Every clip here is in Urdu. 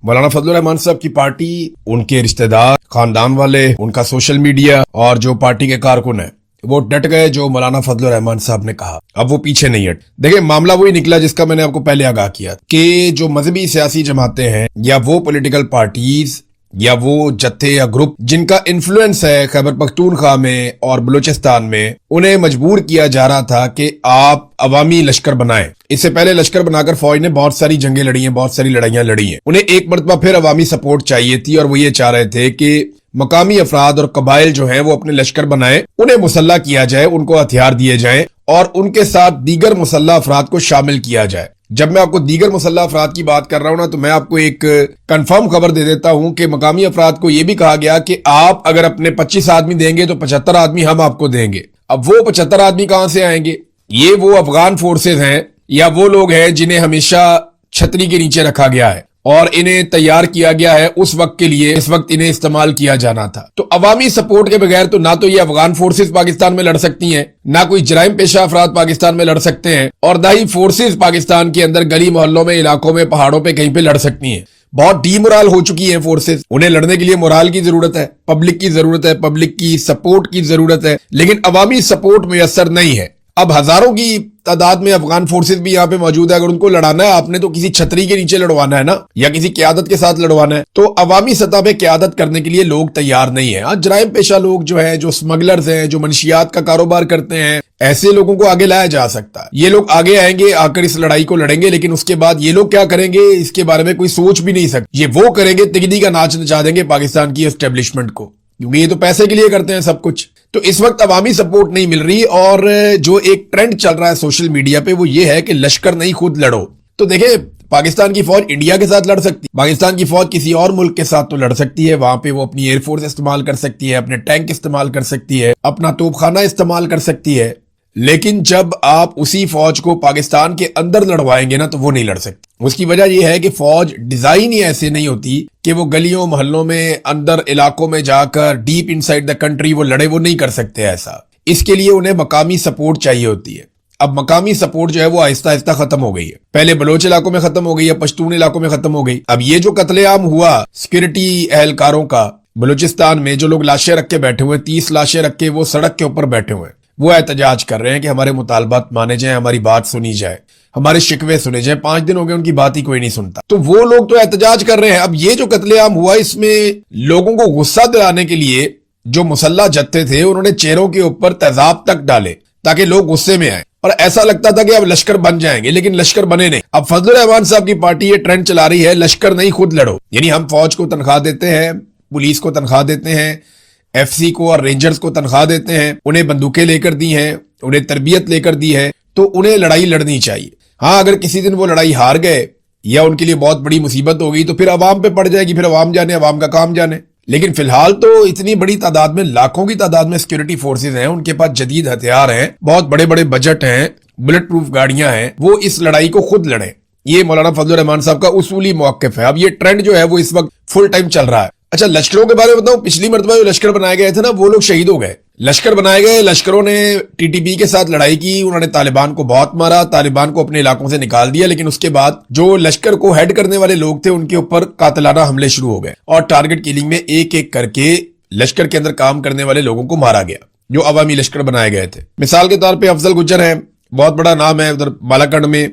مولانا فضل الرحمان صاحب کی پارٹی، ان کے رشتہ دار، خاندان والے، ان کا سوشل میڈیا اور جو پارٹی کے کارکن ہیں وہ ڈٹ گئے جو مولانا فضل الرحمان صاحب نے کہا. اب وہ پیچھے نہیں ہٹ. دیکھیں معاملہ وہی نکلا جس کا میں نے آپ کو پہلے آگاہ کیا کہ جو مذہبی سیاسی جماعتیں ہیں یا وہ پولیٹیکل پارٹیز یا وہ جتھے یا گروپ جن کا انفلوئنس ہے خیبر پختونخوا میں اور بلوچستان میں، انہیں مجبور کیا جا رہا تھا کہ آپ عوامی لشکر بنائیں. اس سے پہلے لشکر بنا کر فوج نے بہت ساری جنگیں لڑی ہیں، بہت ساری لڑائیاں لڑی ہیں. انہیں ایک مرتبہ پھر عوامی سپورٹ چاہیے تھی اور وہ یہ چاہ رہے تھے کہ مقامی افراد اور قبائل جو ہیں وہ اپنے لشکر بنائیں، انہیں مسلح کیا جائے، ان کو ہتھیار دیے جائیں اور ان کے ساتھ دیگر مسلح افراد کو شامل کیا جائے. جب میں آپ کو دیگر مسلح افراد کی بات کر رہا ہوں نا، تو میں آپ کو ایک کنفرم خبر دے دیتا ہوں کہ مقامی افراد کو یہ بھی کہا گیا کہ آپ اگر اپنے 25 آدمی دیں گے تو 75 آدمی ہم آپ کو دیں گے. اب وہ 75 آدمی کہاں سے آئیں گے؟ یہ وہ افغان فورسز ہیں یا وہ لوگ ہیں جنہیں ہمیشہ چھتری کے نیچے رکھا گیا ہے اور انہیں تیار کیا گیا ہے اس وقت کے لیے اس وقت انہیں استعمال کیا جانا تھا. تو عوامی سپورٹ کے بغیر تو نہ تو یہ افغان فورسز پاکستان میں لڑ سکتی ہیں، نہ کوئی جرائم پیشہ افراد پاکستان میں لڑ سکتے ہیں، اور نہ ہی فورسز پاکستان کے اندر گلی محلوں میں، علاقوں میں، پہاڑوں پہ کہیں پہ لڑ سکتی ہیں. بہت ڈی مورال ہو چکی ہیں فورسز. انہیں لڑنے کے لیے مورال کی ضرورت ہے، پبلک کی ضرورت ہے، پبلک کی سپورٹ کی ضرورت ہے، لیکن عوامی سپورٹ میسر نہیں ہے. اب ہزاروں کی تعداد میں افغان فورسز بھی یہاں پہ موجود ہے. اگر ان کو لڑانا ہے آپ نے تو کسی چھتری کے نیچے لڑوانا ہے نا، یا کسی قیادت کے ساتھ لڑوانا ہے. تو عوامی سطح پہ قیادت کرنے کے لیے لوگ تیار نہیں ہیں. جرائم پیشہ لوگ جو ہیں، جو سمگلرز ہیں، جو منشیات کا کاروبار کرتے ہیں، ایسے لوگوں کو آگے لایا جا سکتا ہے. یہ لوگ آگے آئیں گے، آ کر اس لڑائی کو لڑیں گے، لیکن اس کے بعد یہ لوگ کیا کریں گے اس کے بارے میں کوئی سوچ بھی نہیں سکتے. یہ وہ کریں گے، تگدی کا ناچ نچا دیں گے پاکستان کی اسٹیبلشمنٹ کو، کیونکہ یہ تو پیسے کے لیے کرتے ہیں سب کچھ. تو اس وقت عوامی سپورٹ نہیں مل رہی، اور جو ایک ٹرینڈ چل رہا ہے سوشل میڈیا پہ وہ یہ ہے کہ لشکر نہیں خود لڑو. تو دیکھیں پاکستان کی فوج انڈیا کے ساتھ لڑ سکتی، پاکستان کی فوج کسی اور ملک کے ساتھ تو لڑ سکتی ہے، وہاں پہ وہ اپنی ایئر فورس استعمال کر سکتی ہے، اپنے ٹینک استعمال کر سکتی ہے، اپنا توپ خانہ استعمال کر سکتی ہے. لیکن جب آپ اسی فوج کو پاکستان کے اندر لڑوائیں گے نا تو وہ نہیں لڑ سکتی. اس کی وجہ یہ ہے کہ فوج ڈیزائن ہی ایسے نہیں ہوتی کہ وہ گلیوں محلوں میں اندر علاقوں میں جا کر ڈیپ انسائیڈ دا کنٹری وہ لڑے. وہ نہیں کر سکتے ایسا. اس کے لیے انہیں مقامی سپورٹ چاہیے ہوتی ہے. اب مقامی سپورٹ جو ہے وہ آہستہ آہستہ ختم ہو گئی ہے. پہلے بلوچ علاقوں میں ختم ہو گئی ہے، پشتون علاقوں میں ختم ہو گئی. اب یہ جو قتل عام ہوا سیکورٹی اہلکاروں کا بلوچستان میں، جو لوگ لاشیں رکھ کے بیٹھے ہوئے، 30 لاشیں رکھ کے وہ سڑک کے اوپر بیٹھے ہوئے، وہ احتجاج کر رہے ہیں کہ ہمارے مطالبات مانے جائیں، ہماری بات سنی جائے، ہمارے شکوے سنے جائیں. 5 دن ہو گئے ان کی بات ہی کوئی نہیں سنتا. تو وہ لوگ تو احتجاج کر رہے ہیں. اب یہ جو قتل عام ہوا اس میں لوگوں کو غصہ دلانے کے لیے جو مسلح جتھے تھے انہوں نے چہروں کے اوپر تیزاب تک ڈالے تاکہ لوگ غصے میں آئیں، اور ایسا لگتا تھا کہ اب لشکر بن جائیں گے، لیکن لشکر بنے نہیں. اب فضل الرحمان صاحب کی پارٹی یہ ٹرینڈ چلا رہی ہے لشکر نہیں خود لڑو. یعنی ہم فوج کو تنخواہ دیتے ہیں، پولیس کو تنخواہ دیتے ہیں، ایف سی کو اور رینجرز کو تنخواہ دیتے ہیں، انہیں بندوقیں لے کر دی ہیں، انہیں تربیت لے کر دی ہے، تو انہیں لڑائی لڑنی چاہیے. ہاں اگر کسی دن وہ لڑائی ہار گئے یا ان کے لیے بہت بڑی مصیبت ہو گئی تو پھر عوام پہ پڑ جائے گی، پھر عوام جانے، عوام کا کام جانے. لیکن فی الحال تو اتنی بڑی تعداد میں، لاکھوں کی تعداد میں سیکورٹی فورسز ہیں، ان کے پاس جدید ہتھیار ہیں، بہت بڑے بڑے بجٹ ہیں، بلٹ پروف گاڑیاں ہیں، وہ اس لڑائی کو خود لڑیں. یہ مولانا فضل الرحمان صاحب کا اصولی موقف ہے. اب یہ ٹرینڈ جو ہے وہ اس وقت فل ٹائم چل رہا ہے. اچھا لشکروں کے بارے میں بتاؤں، پچھلی مرتبہ جو لشکر بنائے گئے تھے نا وہ لوگ شہید ہو گئے. لشکر بنائے گئے، لشکروں نے ٹی ٹی پی کے ساتھ لڑائی کی، انہوں نے طالبان کو بہت مارا، طالبان کو اپنے علاقوں سے نکال دیا، لیکن اس کے بعد جو لشکر کو ہیڈ کرنے والے لوگ تھے ان کے اوپر قاتلانہ حملے شروع ہو گئے اور ٹارگٹ کلنگ میں ایک ایک کر کے لشکر کے اندر کام کرنے والے لوگوں کو مارا گیا جو عوامی لشکر بنائے گئے تھے. مثال کے طور پہ افضل گجر ہیں، بہت بڑا نام ہے ادھر بالاکنڈ میں،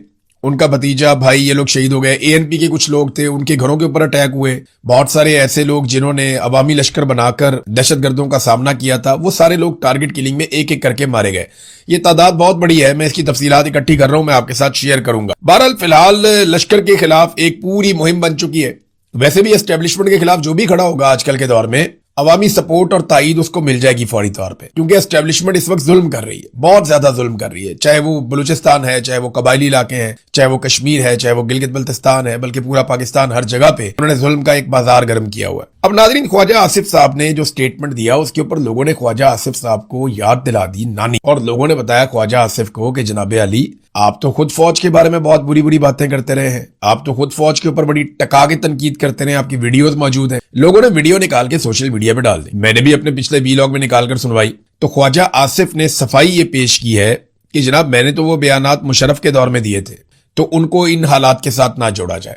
ان کا بھتیجا، بھائی، یہ لوگ شہید ہو گئے. اے این پی کے کچھ لوگ تھے، ان کے گھروں کے اوپر اٹیک ہوئے. بہت سارے ایسے لوگ جنہوں نے عوامی لشکر بنا کر دہشت گردوں کا سامنا کیا تھا، وہ سارے لوگ ٹارگٹ کلنگ میں ایک ایک کر کے مارے گئے. یہ تعداد بہت بڑی ہے، میں اس کی تفصیلات اکٹھی کر رہا ہوں، میں آپ کے ساتھ شیئر کروں گا. بہرحال فی الحال لشکر کے خلاف ایک پوری مہم بن چکی ہے. ویسے بھی اسٹیبلشمنٹ کے خلاف جو بھی کھڑا ہوگا آج کل کے دور میں، عوامی سپورٹ اور تائید اس کو مل جائے گی فوری طور پہ، کیونکہ اسٹیبلشمنٹ اس وقت ظلم کر رہی ہے، بہت زیادہ ظلم کر رہی ہے. چاہے وہ بلوچستان ہے، چاہے وہ قبائلی علاقے ہیں، چاہے وہ کشمیر ہے، چاہے وہ گلگت بلتستان ہے، بلکہ پورا پاکستان، ہر جگہ پہ انہوں نے ظلم کا ایک بازار گرم کیا ہوا ہے. اب ناظرین، خواجہ آصف صاحب نے جو سٹیٹمنٹ دیا اس کے اوپر لوگوں نے خواجہ آصف صاحب کو یاد دلا دی نانی، اور لوگوں نے بتایا خواجہ آصف کو کہ جناب علی آپ تو خود فوج کے بارے میں بہت بری بری باتیں کرتے رہے ہیں، آپ تو خود فوج کے اوپر بڑی ٹکا کے تنقید کرتے رہے ہیں، آپ کی ویڈیوز موجود ہیں. لوگوں نے ویڈیو نکال کے سوشل میڈیا پہ ڈال دی، میں نے بھی اپنے پچھلے ویلاگ میں نکال کر سنوائی. تو خواجہ آصف نے صفائی یہ پیش کی ہے کہ جناب میں نے تو وہ بیانات مشرف کے دور میں دیے تھے، تو ان کو ان حالات کے ساتھ نہ جوڑا جائے.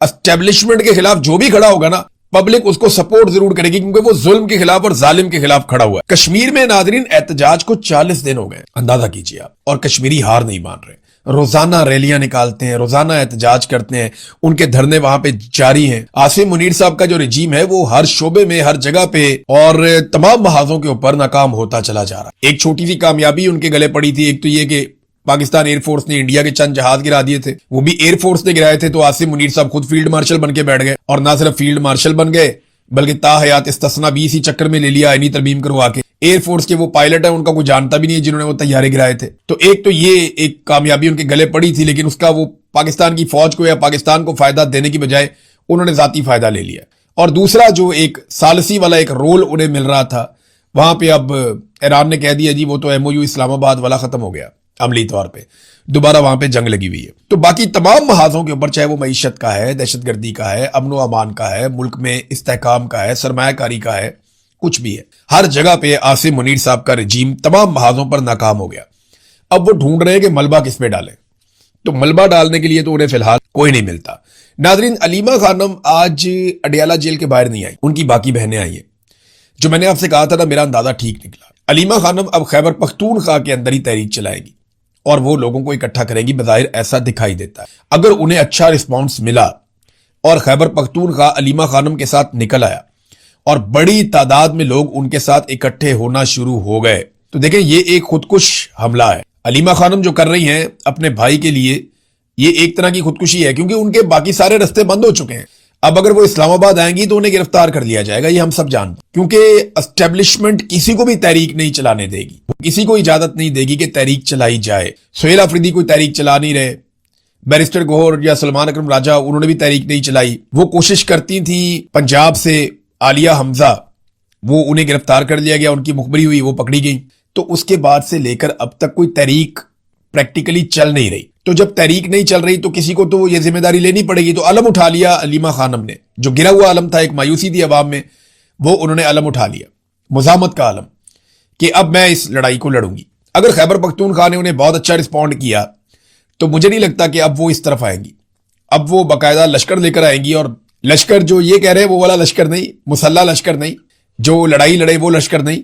اسٹیبلشمنٹ کے خلاف جو بھی کھڑا ہوگا نا پبلک اس کو سپورٹ ضرور کرے گی کیونکہ وہ ظلم کے خلاف اور ظالم کے خلاف کھڑا ہوا ہے. کشمیر میں ناظرین احتجاج کو 40 دن ہو گئے, اندازہ کیجیے آپ, اور کشمیری ہار نہیں مان رہے. روزانہ ریلیاں نکالتے ہیں, روزانہ احتجاج کرتے ہیں, ان کے دھرنے وہاں پہ جاری ہیں. عاصم منیر صاحب کا جو رجیم ہے وہ ہر شعبے میں, ہر جگہ پہ اور تمام محاذوں کے اوپر ناکام ہوتا چلا جا رہا ہے. ایک چھوٹی سی کامیابی ان کے گلے پڑی تھی, ایک تو یہ کہ پاکستان ایئر فورس نے انڈیا کے چند جہاز گرا دیے تھے, وہ بھی ایئر فورس نے گرائے تھے. تو عاصم منیر صاحب خود فیلڈ مارشل بن کے بیٹھ گئے, اور نہ صرف فیلڈ مارشل بن گئے بلکہ تا حیات استثنا بھی اسی چکر میں لے لیا انی ترمیم کروا کے. ایئر فورس کے وہ پائلٹ ہیں, ان کا کوئی جانتا بھی نہیں ہے جنہوں نے وہ طیارے گرائے تھے. تو ایک تو یہ ایک کامیابی ان کے گلے پڑی تھی, لیکن اس کا وہ پاکستان کی فوج کو یا پاکستان کو فائدہ دینے کی بجائے انہوں نے ذاتی فائدہ لے لیا. اور دوسرا جو ایک ثالثی والا ایک رول انہیں مل رہا تھا, وہاں پہ اب ایران نے کہہ دیا جی وہ تو ایم او یو اسلام آباد والا ختم ہو گیا, عملی طور پہ دوبارہ وہاں پہ جنگ لگی ہوئی ہے. تو باقی تمام محاذوں کے اوپر, چاہے وہ معیشت کا ہے, دہشت گردی کا ہے, امن و امان کا ہے, ملک میں استحکام کا ہے, سرمایہ کاری کا ہے, کچھ بھی ہے, ہر جگہ پہ عاصم منیر صاحب کا رجیم تمام محاذوں پر ناکام ہو گیا. اب وہ ڈھونڈ رہے ہیں کہ ملبہ کس پہ ڈالیں. تو ملبہ ڈالنے کے لیے تو انہیں فی الحال کوئی نہیں ملتا. ناظرین, علیمہ خانم آج اڈیالہ جیل کے باہر نہیں آئی, ان کی باقی بہنیں آئی ہیں. جو میں نے آپ سے کہا تھا نا, میرا اندازہ ٹھیک نکلا. علیمہ خانم اب خیبر پختونخوا کے اندر ہی تحریک چلائے گی اور وہ لوگوں کو اکٹھا کرے گی. بظاہر ایسا دکھائی دیتا ہے. اگر انہیں اچھا رسپانس ملا اور خیبر پختونخوا علیمہ خانم کے ساتھ نکل آیا اور بڑی تعداد میں لوگ ان کے ساتھ اکٹھے ہونا شروع ہو گئے, تو دیکھیں یہ ایک خودکش حملہ ہے. علیمہ خانم جو کر رہی ہیں اپنے بھائی کے لیے, یہ ایک طرح کی خودکشی ہے, کیونکہ ان کے باقی سارے رستے بند ہو چکے ہیں. اب اگر وہ اسلام آباد آئیں گی تو انہیں گرفتار کر لیا جائے گا, یہ ہم سب جانتے ہیں. کیونکہ اسٹیبلشمنٹ کسی کو بھی تحریک نہیں چلانے دے گی, کسی کو اجازت نہیں دے گی کہ تحریک چلائی جائے. سہیل آفریدی کوئی تحریک چلا نہیں رہے, بیرسٹر گوہر یا سلمان اکرم راجہ انہوں نے بھی تحریک نہیں چلائی. وہ کوشش کرتی تھیں پنجاب سے عالیہ حمزہ, وہ انہیں گرفتار کر لیا گیا, ان کی مخبری ہوئی, وہ پکڑی گئی. تو اس کے بعد سے لے کر اب تک کوئی تحریک پریکٹیکلی چل نہیں رہی. تو جب تحریک نہیں چل رہی تو کسی کو تو یہ ذمہ داری لینی پڑے گی. تو علم اٹھا لیا علیمہ خانم نے, جو گرا ہوا علم تھا, ایک مایوسی تھی عوام میں, وہ انہوں نے علم اٹھا لیا, مزاحمت کا علم, کہ اب میں اس لڑائی کو لڑوں گی. اگر خیبر پختونخوا نے انہیں بہت اچھا رسپونڈ کیا تو مجھے نہیں لگتا کہ اب وہ اس طرف آئیں گی. اب وہ باقاعدہ لشکر لے کر آئیں گی, اور لشکر جو یہ کہہ رہے ہیں وہ والا لشکر نہیں, مسلح لشکر نہیں, جو لڑائی لڑے وہ لشکر نہیں,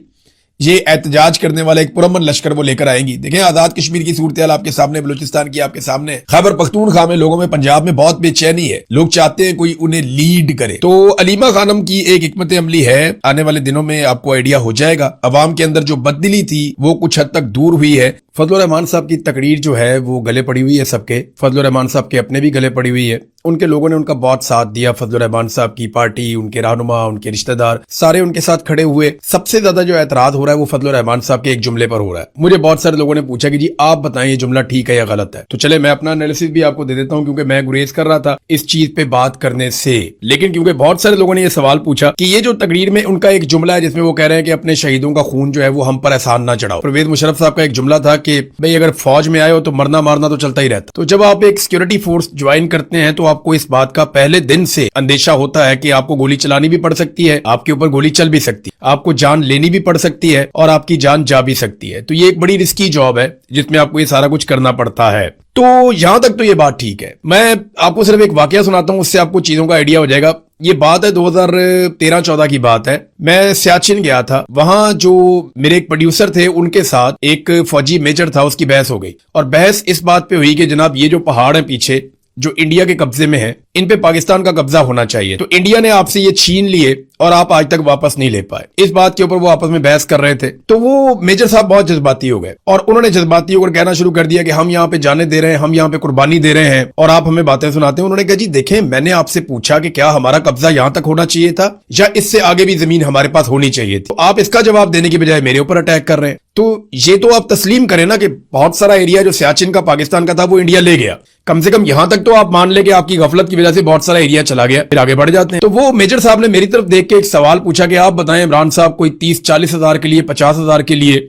یہ احتجاج کرنے والا ایک پرامن لشکر وہ لے کر آئیں گی. دیکھیں آزاد کشمیر کی صورتحال آپ کے سامنے, بلوچستان کی آپ کے سامنے, خیبر پختونخوا میں لوگوں میں, پنجاب میں بہت بے چینی ہے, لوگ چاہتے ہیں کوئی انہیں لیڈ کرے. تو علیمہ خانم کی ایک حکمت عملی ہے, آنے والے دنوں میں آپ کو آئیڈیا ہو جائے گا. عوام کے اندر جو بددلی تھی وہ کچھ حد تک دور ہوئی ہے. فضل الرحمان صاحب کی تقریر جو ہے وہ گلے پڑی ہوئی ہے سب کے, فضل الرحمان صاحب کے اپنے بھی گلے پڑی ہوئی ہے. ان کے لوگوں نے ان کا بہت ساتھ دیا, فضل الرحمان صاحب کی پارٹی, ان کے رہنما, ان کے رشتہ دار, سارے ان کے ساتھ کھڑے ہوئے. سب سے زیادہ جو اعتراض ہو رہا ہے وہ فضل الرحمان صاحب کے ایک جملے پر ہو رہا ہے. مجھے بہت سارے لوگوں نے پوچھا کہ جی آپ بتائیں یہ جملہ ٹھیک ہے یا غلط ہے. تو چلے میں اپنا انالیسس بھی آپ کو دے دیتا ہوں, کیونکہ میں گریز کر رہا تھا اس چیز پہ بات کرنے سے, لیکن کیونکہ بہت سارے لوگوں نے یہ سوال پوچھا کہ یہ جو تقریر میں ان کا ایک جملہ ہے جس میں وہ کہہ رہے ہیں کہ اپنے شہیدوں کا خون جو ہے وہ ہم پر احسان نہ چڑھاؤ. پرویز مشرف صاحب کا ایک جملہ تھا کہ بھئی اگر فوج میں آئے ہو تو مرنا مارنا تو چلتا ہی رہتا. تو جب آپ ایک سیکورٹی فورس جوائن کرتے ہیں تو آپ کو اس بات کا پہلے دن سے اندیشہ ہوتا ہے کہ آپ کو گولی چلانی بھی پڑ سکتی ہے, آپ کے اوپر گولی چل بھی سکتی ہے, آپ کو جان لینی بھی پڑ سکتی ہے, اور آپ کی جان جا بھی سکتی ہے. تو یہ ایک بڑی رسکی جاب ہے جس میں آپ کو یہ سارا کچھ کرنا پڑتا ہے. تو یہاں تک تو یہ بات ٹھیک ہے. میں آپ کو صرف ایک واقعہ سناتا ہوں, اس سے آپ کو چیزوں کا آئیڈیا ہو جائے گا. یہ بات ہے 2013-14 کی بات ہے. میں سیاچن گیا تھا, وہاں جو میرے ایک پروڈیوسر تھے ان کے ساتھ ایک فوجی میجر تھا, اس کی بحث ہو گئی, اور بحث اس بات پہ ہوئی کہ جناب یہ جو پہاڑ ہیں پیچھے جو انڈیا کے قبضے میں ہیں, ان پہ پاکستان کا قبضہ ہونا چاہیے. تو انڈیا نے آپ سے یہ چھین لیے اور آپ آج تک واپس نہیں لے پائے. اس بات کے اوپر وہ آپس میں بحث کر رہے تھے. تو وہ میجر صاحب بہت جذباتی ہو گئے, اور انہوں نے جذباتی ہو کر کہنا شروع کر دیا کہ ہم یہاں پہ جانے دے رہے ہیں, ہم یہاں پہ قربانی دے رہے ہیں, اور آپ ہمیں باتیں سناتے ہیں. انہوں نے کہا جی دیکھیں, میں نے آپ سے پوچھا کہ کیا ہمارا قبضہ یہاں تک ہونا چاہیے تھا یا اس سے آگے بھی زمین ہمارے پاس ہونی چاہیے تھی. تو آپ اس کا جواب دینے کی بجائے میرے اوپر اٹیک کر رہے ہیں. تو یہ تو آپ تسلیم کریں نا کہ بہت سارا ایریا جو سیاچن کا پاکستان کا تھا وہ انڈیا لے گیا. کم سے کم یہاں تک تو آپ مان لے کہ آپ کی غفلت کی وجہ سے بہت سارا ایریا چلا گیا, پھر آگے بڑھ جاتے ہیں. تو وہ میجر صاحب نے میری طرف دیکھ کے ایک سوال پوچھا کہ آپ بتائیں عمران صاحب کوئی 30-40 ہزار کے لیے, 50 ہزار کے لیے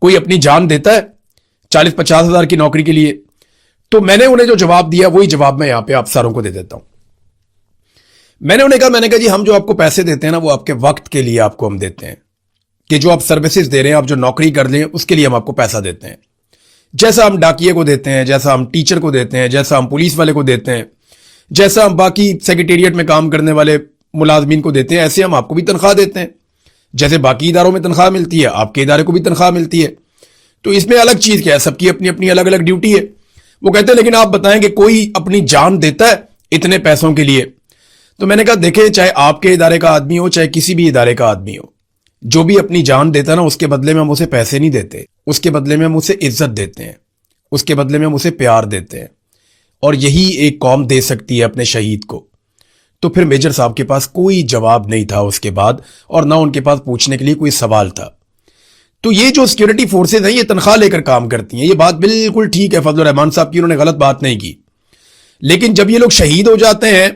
کوئی اپنی جان دیتا ہے 40-50 ہزار کی نوکری کے لیے؟ تو میں نے انہیں جو جواب دیا وہی جواب میں یہاں پہ آپ ساروں کو دے دیتا ہوں. میں نے انہیں کہا جی ہم جو آپ کو پیسے دیتے ہیں نا وہ آپ کے وقت کے لیے آپ کو ہم دیتے ہیں, کہ جو آپ سروسز دے رہے ہیں, آپ جو نوکری کر لیں اس کے لیے ہم آپ کو پیسہ دیتے ہیں. جیسا ہم ڈاکیے کو دیتے ہیں, جیسا ہم ٹیچر کو دیتے ہیں, جیسا ہم پولیس والے کو دیتے ہیں, جیسا ہم باقی سیکریٹریٹ میں کام کرنے والے ملازمین کو دیتے ہیں ایسے ہم آپ کو بھی تنخواہ دیتے ہیں. جیسے باقی اداروں میں تنخواہ ملتی ہے آپ کے ادارے کو بھی تنخواہ ملتی ہے. تو اس میں الگ چیز کیا ہے, سب کی اپنی اپنی الگ الگ ڈیوٹی ہے. وہ کہتے ہیں لیکن آپ بتائیں کہ کوئی اپنی جان دیتا ہے اتنے پیسوں کے لیے؟ تو میں نے کہا دیکھیں, چاہے آپ کے ادارے کا آدمی ہو چاہے کسی بھی ادارے کا آدمی ہو, جو بھی اپنی جان دیتا ہے نا, اس کے بدلے میں ہم اسے پیسے نہیں دیتے, اس کے بدلے میں ہم اسے عزت دیتے ہیں, اس کے بدلے میں ہم اسے پیار دیتے ہیں. اور یہی ایک قوم دے سکتی ہے اپنے شہید کو. تو پھر میجر صاحب کے پاس کوئی جواب نہیں تھا اس کے بعد, اور نہ ان کے پاس پوچھنے کے لیے کوئی سوال تھا. تو یہ جو سیکورٹی فورسز ہیں یہ تنخواہ لے کر کام کرتی ہیں, یہ بات بالکل ٹھیک ہے فضل الرحمان صاحب کی, انہوں نے غلط بات نہیں کی. لیکن جب یہ لوگ شہید ہو جاتے ہیں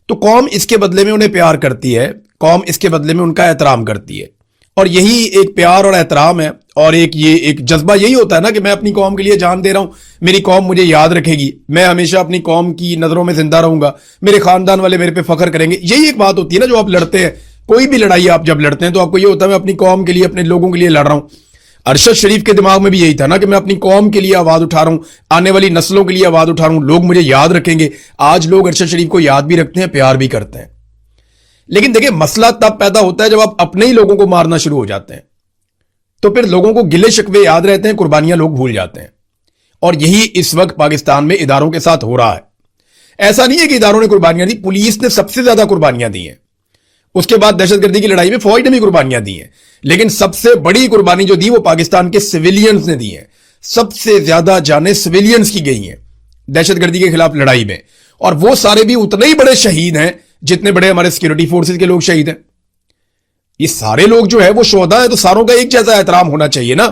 تو قوم اس کے بدلے میں انہیں پیار کرتی ہے, قوم اس کے بدلے میں ان کا احترام کرتی ہے. اور یہی ایک پیار اور احترام ہے, اور ایک جذبہ یہی ہوتا ہے نا کہ میں اپنی قوم کے لیے جان دے رہا ہوں, میری قوم مجھے یاد رکھے گی, میں ہمیشہ اپنی قوم کی نظروں میں زندہ رہوں گا, میرے خاندان والے میرے پہ فخر کریں گے. یہی ایک بات ہوتی ہے نا جو آپ لڑتے ہیں, کوئی بھی لڑائی آپ جب لڑتے ہیں تو آپ کو یہ ہوتا ہے میں اپنی قوم کے لیے اپنے لوگوں کے لیے لڑ رہا ہوں. ارشد شریف کے دماغ میں بھی یہی تھا نا کہ میں اپنی قوم کے لیے آواز اٹھا رہا ہوں, آنے والی نسلوں کے لیے آواز اٹھا رہا ہوں, لوگ مجھے یاد رکھیں گے. آج لوگ ارشد شریف کو یاد بھی رکھتے ہیں, پیار بھی کرتے ہیں. لیکن دیکھیں مسئلہ تب پیدا ہوتا ہے جب آپ اپنے ہی لوگوں کو مارنا شروع ہو جاتے ہیں, تو پھر لوگوں کو گلے شکوے یاد رہتے ہیں, قربانیاں لوگ بھول جاتے ہیں. اور یہی اس وقت پاکستان میں اداروں کے ساتھ ہو رہا ہے. ایسا نہیں ہے کہ اداروں نے قربانیاں دی, پولیس نے سب سے زیادہ قربانیاں دی ہیں. اس کے بعد دہشت گردی کی لڑائی میں فوج نے بھی قربانیاں دی ہیں, لیکن سب سے بڑی قربانی جو دی وہ پاکستان کے سویلینز نے دی ہیں. سب سے زیادہ جانیں سویلینز کی گئی ہیں دہشت گردی کے خلاف لڑائی میں, اور وہ سارے بھی اتنے ہی بڑے شہید ہیں جتنے بڑے ہمارے سیکورٹی فورسز کے لوگ شہید ہیں. یہ سارے لوگ جو ہے وہ شہداء ہیں, تو ساروں کا ایک جیسا احترام ہونا چاہیے نا.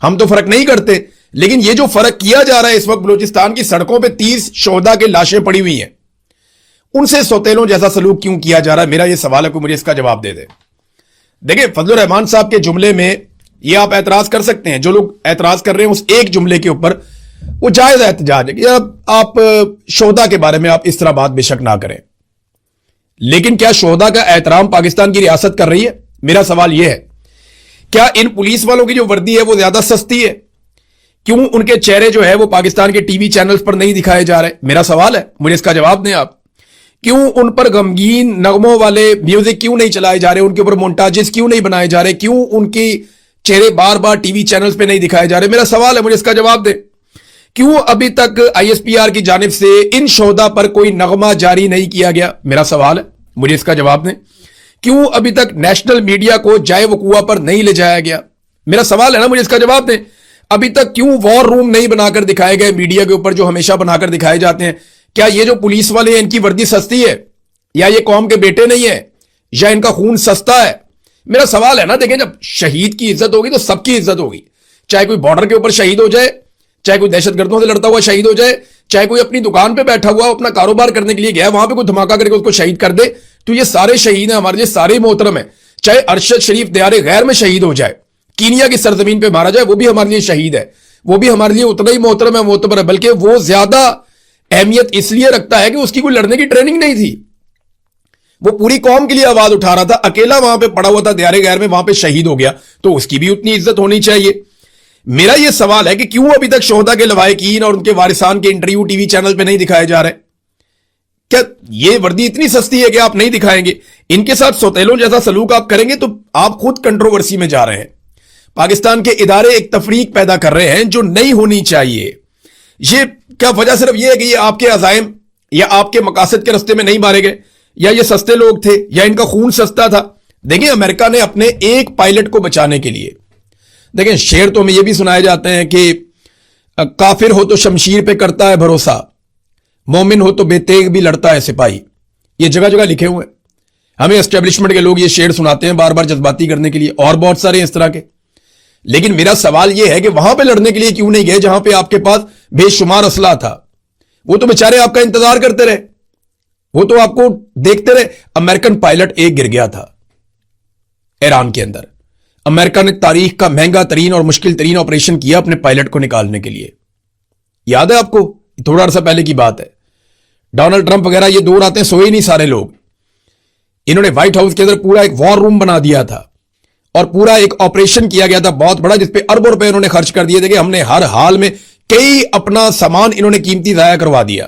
ہم تو فرق نہیں کرتے, لیکن یہ جو فرق کیا جا رہا ہے اس وقت بلوچستان کی سڑکوں پہ 30 شہداء کے لاشیں پڑی ہوئی ہیں, ان سے سوتیلوں جیسا سلوک کیوں کیا جا رہا ہے؟ میرا یہ سوال ہے, کوئی مجھے اس کا جواب دے دے. دیکھیں فضل الرحمان صاحب کے جملے میں یہ آپ اعتراض کر سکتے ہیں, جو لوگ اعتراض کر رہے ہیں اس ایک جملے کے اوپر, وہ جائز احتجاج ہے کہ آپ شہداء کے بارے میں آپ اس طرح بات بے شک نہ کریں. لیکن کیا شہداء کا احترام پاکستان کی ریاست کر رہی ہے؟ میرا سوال یہ ہے. کیا ان پولیس والوں کی جو وردی ہے وہ زیادہ سستی ہے؟ کیوں ان کے چہرے جو ہے وہ پاکستان کے ٹی وی چینلز پر نہیں دکھائے جا رہے؟ میرا سوال ہے, مجھے اس کا جواب دیں آپ. کیوں ان پر غمگین نغموں والے میوزک کیوں نہیں چلائے جا رہے, ان کے اوپر مونٹاجز کیوں نہیں بنائے جا رہے, کیوں ان کی چہرے بار بار ٹی وی چینلز پہ نہیں دکھائے جا رہے؟ میرا سوال ہے, مجھے اس کا جواب دیں. کیوں ابھی تک ISPR کی جانب سے ان شہداء پر کوئی نغمہ جاری نہیں کیا گیا؟ میرا سوال ہے, مجھے اس کا جواب دیں. کیوں ابھی تک نیشنل میڈیا کو جائے وقوع پر نہیں لے جایا گیا؟ میرا سوال ہے نا, مجھے اس کا جواب دیں. ابھی تک کیوں وار روم نہیں بنا کر دکھائے گئے میڈیا کے اوپر جو ہمیشہ بنا کر دکھائے جاتے ہیں؟ کیا یہ جو پولیس والے ہیں ان کی وردی سستی ہے, یا یہ قوم کے بیٹے نہیں ہیں, یا ان کا خون سستا ہے؟ میرا سوال ہے نا. دیکھیں جب شہید کی عزت ہوگی تو سب کی عزت ہوگی, چاہے کوئی بارڈر کے اوپر شہید ہو جائے, چاہے کوئی دہشت گردوں سے لڑتا ہوا شہید ہو جائے, چاہے کوئی اپنی دکان پہ بیٹھا ہوا اپنا کاروبار کرنے کے لیے گیا وہاں پہ کوئی دھماکہ کر کے اس کو شہید کر دے, تو یہ سارے شہید ہیں ہمارے لیے, سارے محترم ہیں. چاہے ارشد شریف دیار غیر میں شہید ہو جائے, کینیا کی سرزمین پہ مارا جائے, وہ بھی ہمارے لیے شہید ہے, وہ بھی ہمارے لیے اتنا ہی محترم ہے, معتبر ہے, بلکہ وہ زیادہ اہمیت اس لیے رکھتا ہے کہ اس کی کوئی لڑنے کی ٹریننگ نہیں تھی, وہ پوری قوم کے لیے آواز اٹھا رہا تھا, اکیلا وہاں پہ پڑا ہوا تھا دیار غیر میں, وہاں پہ شہید ہو گیا, تو اس کی بھی اتنی عزت ہونی چاہیے. میرا یہ سوال ہے کہ کیوں ابھی تک شہداء کے لواحقین اور ان کے وارثان کے انٹرویو ٹی وی چینل پہ نہیں دکھائے جا رہے؟ کیا یہ وردی اتنی سستی ہے کہ آپ نہیں دکھائیں گے؟ ان کے ساتھ سوتیلوں جیسا سلوک آپ کریں گے تو آپ خود کنٹروورسی میں جا رہے ہیں. پاکستان کے ادارے ایک تفریق پیدا کر رہے ہیں جو نہیں ہونی چاہیے. یہ کیا وجہ صرف یہ ہے کہ یہ آپ کے عزائم یا آپ کے مقاصد کے رستے میں نہیں مارے گئے, یا یہ سستے لوگ تھے, یا ان کا خون سستا تھا؟ دیکھیں امریکہ نے اپنے ایک پائلٹ کو بچانے کے لیے, دیکھیں شعر تو ہمیں یہ بھی سنائے جاتے ہیں کہ کافر ہو تو شمشیر پہ کرتا ہے بھروسہ, مومن ہو تو بے تیغ بھی لڑتا ہے سپاہی. یہ جگہ جگہ لکھے ہوئے ہیں, ہمیں اسٹیبلشمنٹ کے لوگ یہ شعر سناتے ہیں بار بار جذباتی کرنے کے لیے, اور بہت سارے اس طرح کے. لیکن میرا سوال یہ ہے کہ وہاں پہ لڑنے کے لیے کیوں نہیں گئے جہاں پہ آپ کے پاس بے شمار اسلحہ تھا؟ وہ تو بیچارے آپ کا انتظار کرتے رہے, وہ تو آپ کو دیکھتے رہے. امریکن پائلٹ ایک گر گیا تھا ایران کے اندر, امریکہ نے تاریخ کا مہنگا ترین اور مشکل ترین آپریشن کیا اپنے پائلٹ کو نکالنے کے لیے. یاد ہے آپ کو؟ تھوڑا عرصہ پہلے کی بات ہے. ڈونلڈ ٹرمپ وغیرہ یہ دو راتیں سوئے نہیں سارے لوگ. انہوں نے وائٹ ہاؤس کے اندر پورا ایک وار روم بنا دیا تھا اور پورا ایک آپریشن کیا گیا تھا بہت بڑا, جس پہ اربوں روپے انہوں نے خرچ کر دیے تھے کہ ہم نے ہر حال میں کئی اپنا سامان انہوں نے قیمتی ضائع کروا دیا.